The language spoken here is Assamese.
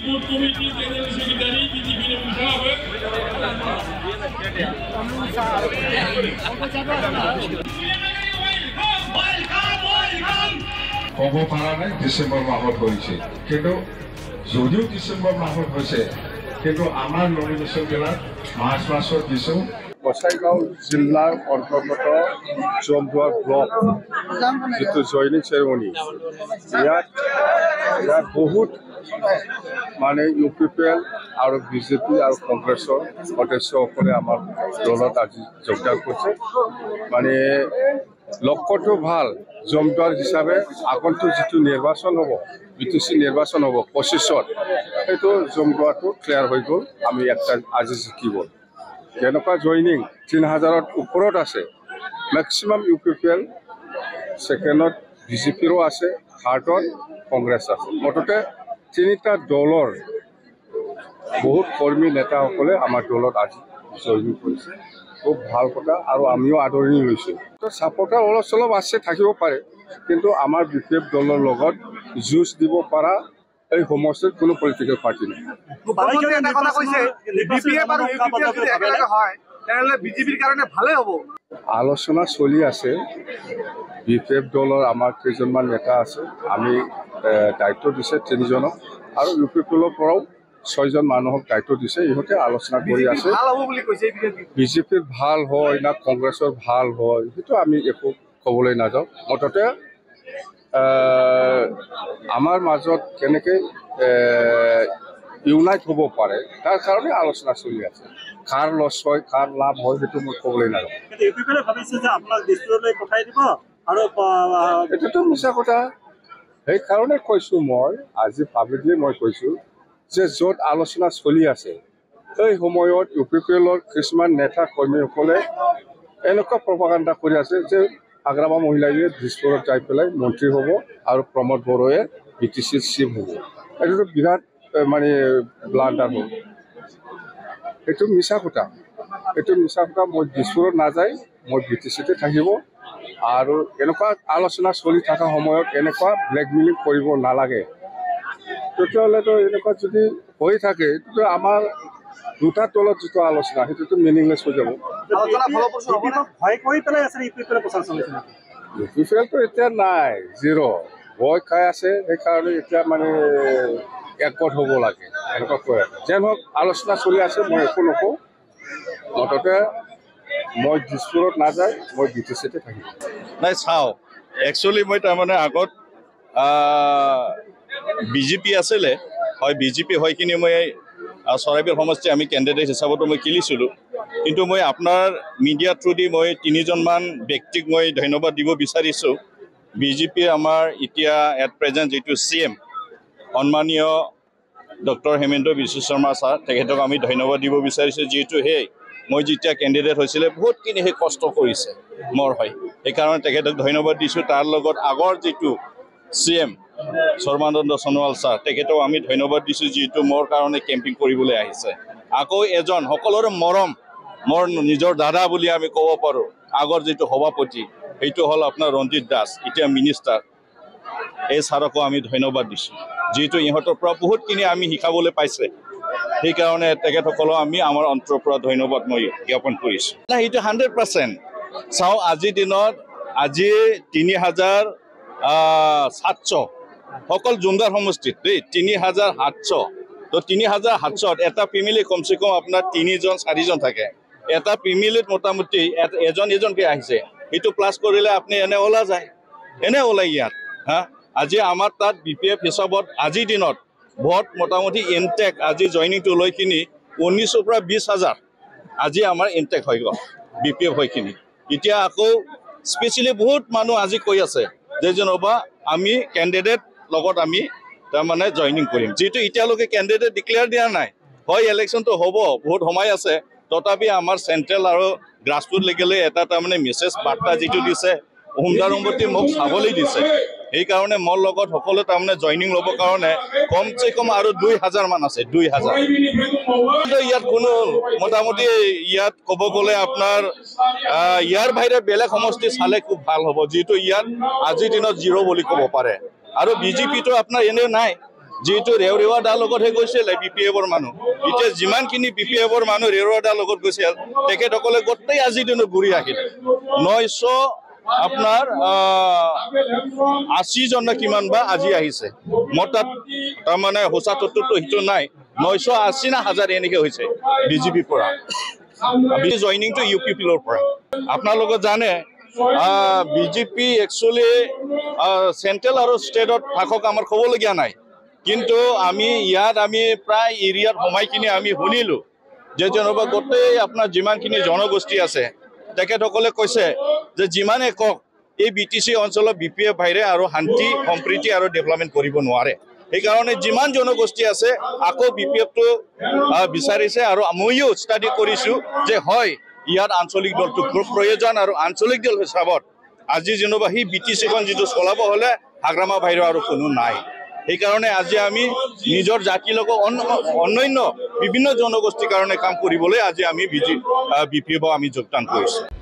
booth committee general secretary BJP Musharraf ক'ব পৰা নাই ডিচেম্বৰ মাহত হৈছে কিন্তু যদিও ডিচেম্বৰ মাহত হৈছে কিন্তু আমাৰ নমিনেশ্যনবিলাক মাৰ্চ মাহত দিছোঁ গোসাইগাঁও জিলাৰ অন্তৰ্গত জমদুৱাৰ ব্লক যিটো জইনিং চেৰেমনি ইয়াত বহুত মানে UPPL আৰু বিজেপি আৰু কংগ্ৰেছৰ সদস্যসকলে আমাৰ দলত আজি যোগদান কৰিছে মানে লক্ষ্যটো ভাল জমদুৱাৰ হিচাপে আগন্তুক যিটো নিৰ্বাচন হ'ব BTC নিৰ্বাচন হ'ব 25ত সেইটো জমদুৱাৰটো ক্লিয়াৰ হৈ গ'ল আমি একটা আজি জিকিব যেনেকুৱা জইনিং 3000ৰ ওপৰত আছে মেক্সিমাম UPPL ছেকেণ্ডত বিজেপিৰো আছে থাৰ্ডত কংগ্ৰেছ আছে মুঠতে তিনিটা দলৰ বহুত কৰ্মী নেতাসকলে আমাৰ দলত আজি জইনিং কৰিছে খুব ভাল কথা আৰু আমিও আদৰণি লৈছোঁ তো ছাপৰ্টাৰ অলপ চলপ আছে থাকিব পাৰে কিন্তু আমাৰ বিপেপ দলৰ লগত যুঁজ দিব পৰা এই সমষ্টিত কোনো পলিটিকেল পাৰ্টি নাই আলোচনা চলি আছে বিপেপ দলৰ আমাৰ কেইজনমান নেতা আছে আমি দায়িত্ব দিছে 3জনক আৰু UPPLৰ পৰাও 6জন মানুহক দায়িত্ব দিছে ইহঁতে আলোচনা কৰি আছে বিজেপিৰ ভাল হয় না কংগ্ৰেছৰ ভাল হয় সেইটো আমি একো ক'বলৈ নাযাওঁ মুঠতে আমাৰ মাজত কেনেকৈ ইউনাইট হ'ব পাৰে তাৰ কাৰণে আলোচনা চলি আছে কাৰ লছ হয় কাৰ লাভ হয় সেইটো মই ক'বলৈ নাযাওঁ এইটোতো মিছা কথা সেইকাৰণে কৈছোঁ মই আজি পাব্লিকলি মই কৈছোঁ যে য'ত আলোচনা চলি আছে সেই সময়ত UPPLৰ কিছুমান নেতা কৰ্মীসকলে এনেকুৱা প্ৰপাগাণ্ডা কৰি আছে যে আগ্ৰাবা মহিলাই দিছপুৰত যাই পেলাই মন্ত্ৰী হ'ব আৰু প্ৰমোদ বড়োৱে BTCৰ চিফ হ'ব এইটোতো বিৰাট মানে ব্লাণ্ডাৰ হ'ল এইটো মিছা কথা মই দিছপুৰত নাযায় মই BTCতে থাকিব আৰু এনেকুৱা আলোচনা চলি থকা সময়ত এনেকুৱা ব্লেকমেইলিং কৰিব নালাগে তেতিয়াহ'লেতো এনেকুৱা যদি হৈ থাকে তেতিয়া আমাৰ দুটা দলত যিটো আলোচনা সেইটোতো মিনিংলেছ হৈ যাব UPPLটো এতিয়া নাই জিৰ' ভয় খাই আছে সেইকাৰণে এতিয়া মানে একগোট হ'ব লাগে এনেকুৱা কৈ আছে যেন হওক আলোচনা চলি আছে মই একো নকওঁ মুঠতে মই দিছপুৰত নাযায় মই BTCতে থাকিম নাই চাওঁ একচুৱেলি মই তাৰমানে আগত বিজেপি আছিলে হয় বিজেপি হৈ কিনে মই চৰাইবিল সমষ্টি আমি কেণ্ডিডেট হিচাপতো মই খেলিছিলোঁ কিন্তু মই আপোনাৰ মিডিয়া থ্ৰুদি মই 3জনমান ব্যক্তিক মই ধন্যবাদ দিব বিচাৰিছোঁ বিজেপি আমাৰ এতিয়া এট প্ৰেজেণ্ট যিটো CM সন্মানীয় ডক্টৰ হেমেন্দ্ৰ বিশ্ব শৰ্মা ছাৰ তেখেতক আমি ধন্যবাদ দিব বিচাৰিছোঁ যিহেতু মই যেতিয়া কেণ্ডিডেট হৈছিলে বহুতখিনি কষ্ট কৰিছে মোৰ হয় সেইকাৰণে তেখেতক ধন্যবাদ দিছোঁ তাৰ লগত আগৰ যিটো CM সৰ্বানন্দ সোণোৱাল ছাৰ তেখেতক আমি ধন্যবাদ দিছোঁ যিহেতু মোৰ কাৰণে কেম্পিং কৰিবলৈ আহিছে আকৌ এজন সকলোৰে মৰম মোৰ নিজৰ দাদা বুলি আমি ক'ব পাৰোঁ আগৰ যিটো সভাপতি সেইটো হ'ল আপোনাৰ ৰঞ্জিত দাস এতিয়া মিনিষ্টাৰ এই ছাৰকো আমি ধন্যবাদ দিছোঁ যিহেতু ইহঁতৰ পৰা বহুতখিনি আমি শিকাবলৈ পাইছে সেইকাৰণে তেখেতসকলক আমি আমাৰ অন্তৰৰ পৰা ধন্যবাদ মই জ্ঞাপন কৰিছোঁ নাই এইটো 100% চাওঁ আজিৰ দিনত আজি 3700 সকল জুমদাৰ সমষ্টিত 3700 তো 3700 এটা ফেমিলি কমচে কম আপোনাৰ 3জন 4জন থাকে এটা ফেমিলিত মোটামুটি এজনকৈ আহিছে এইটো প্লাছ কৰিলে আপুনি এনে ওলাই ইয়াত আজি আমাৰ তাত BPF হিচাপত আজিৰ দিনত ভোট মোটামুটি ইনটেক আজি জইনিংটো লৈ কিনি 1900 পৰা 20,000 আজি আমাৰ ইনটেক হৈ গ'ল BPF হৈ কিনি এতিয়া আকৌ স্পেচিয়েলি বহুত মানুহ আজি কৈ আছে যে যেনবা আমি কেণ্ডিডেট লগত আমি তাৰমানে জইনিং কৰিম যেহেতু এতিয়ালৈকে কেণ্ডিডেট ডিক্লেয়াৰ দিয়া নাই হয় ইলেকশ্যনটো হ'ব বহুত সময় আছে তথাপি আমাৰ চেণ্ট্ৰেল আৰু গ্ৰাছৰুট লেভেলে এটা তাৰমানে মেছেজ বাৰ্তা যিটো দিছে সুন্দৰমতি মোক চাবলৈ দিছে সেইকাৰণে মোৰ লগত সকলো তাৰমানে জইনিং ল'বৰ কাৰণে কমচে কম আৰু 2000 মান আছে 2000 ইয়াত কোনো মোটামুটি ইয়াত ক'ব গ'লে আপোনাৰ ইয়াৰ বাহিৰে বেলেগ সমষ্টি চালে খুব ভাল হ'ব যেহেতু ইয়াত আজিৰ দিনত জিৰ' বুলি ক'ব পাৰে আৰু বিজেপিটো আপোনাৰ এনেও নাই যেহেতু ৰেওৰেৱা দাৰ লগতহে গৈছিল বি পি এফৰ মানুহ এতিয়া যিমানখিনি বি পি এফৰ মানুহ ৰেওৰেৱা দাৰ লগত গৈছিল তেখেতসকলে গোটেই আজিৰ দিনত ঘূৰি আহিলে 900 আপনার 80 জন কিমান বা আজি আহিছে মতাত তার মানে হোসা তত্ত্বটো হিটো নাই 980 না হাজার এনেকে হয়েছে বিজেপি পৰা জয়নিং টু ইউ পি পিলৰ পৰা আপোনালোকে জানে বিজেপি একচুয়ালি সেন্ট্রেল আর স্টেটত থাকক আমার ক'বলগীয়া নাই কিন্তু আমি ইয়াত আমি প্রায় এরিয়াত সোমাইকিনি আমি শুনিলো যে যেনবা গোটেই আপনার যিমানখিনি জনগোষ্ঠী আছে তেখেতসকলে কৈছে যে যিমানে কক এই বিটিসি অঞ্চলত বিপিএফ ভাইৰে আৰু শান্তি সম্প্ৰীতি আৰু ডেভেলপমেন্ট কৰিব নোৱাৰে সেইকাৰণে যিমান জনগোষ্ঠী আছে আকৌ বিপিএফটো বিচাৰিছে আৰু মইও ষ্টাডি কৰিছো যে হয় ইয়াত আঞ্চলিক দলটো প্ৰয়োজন আৰু আঞ্চলিক দল হিচাপত আজি যেনবা সেই বিটিসিখন যিটো চলাব হলে হাগ্ৰামা ভাইৰ আৰু কোনো নাই সেইকাৰণে আজি আমি নিজৰ জাতিৰ লগত অন্যান্য বিভিন্ন জনগোষ্ঠীৰ কাৰণে কাম কৰিবলৈ আজি আমি বিপিএফ আমি যোগদান কৰিছো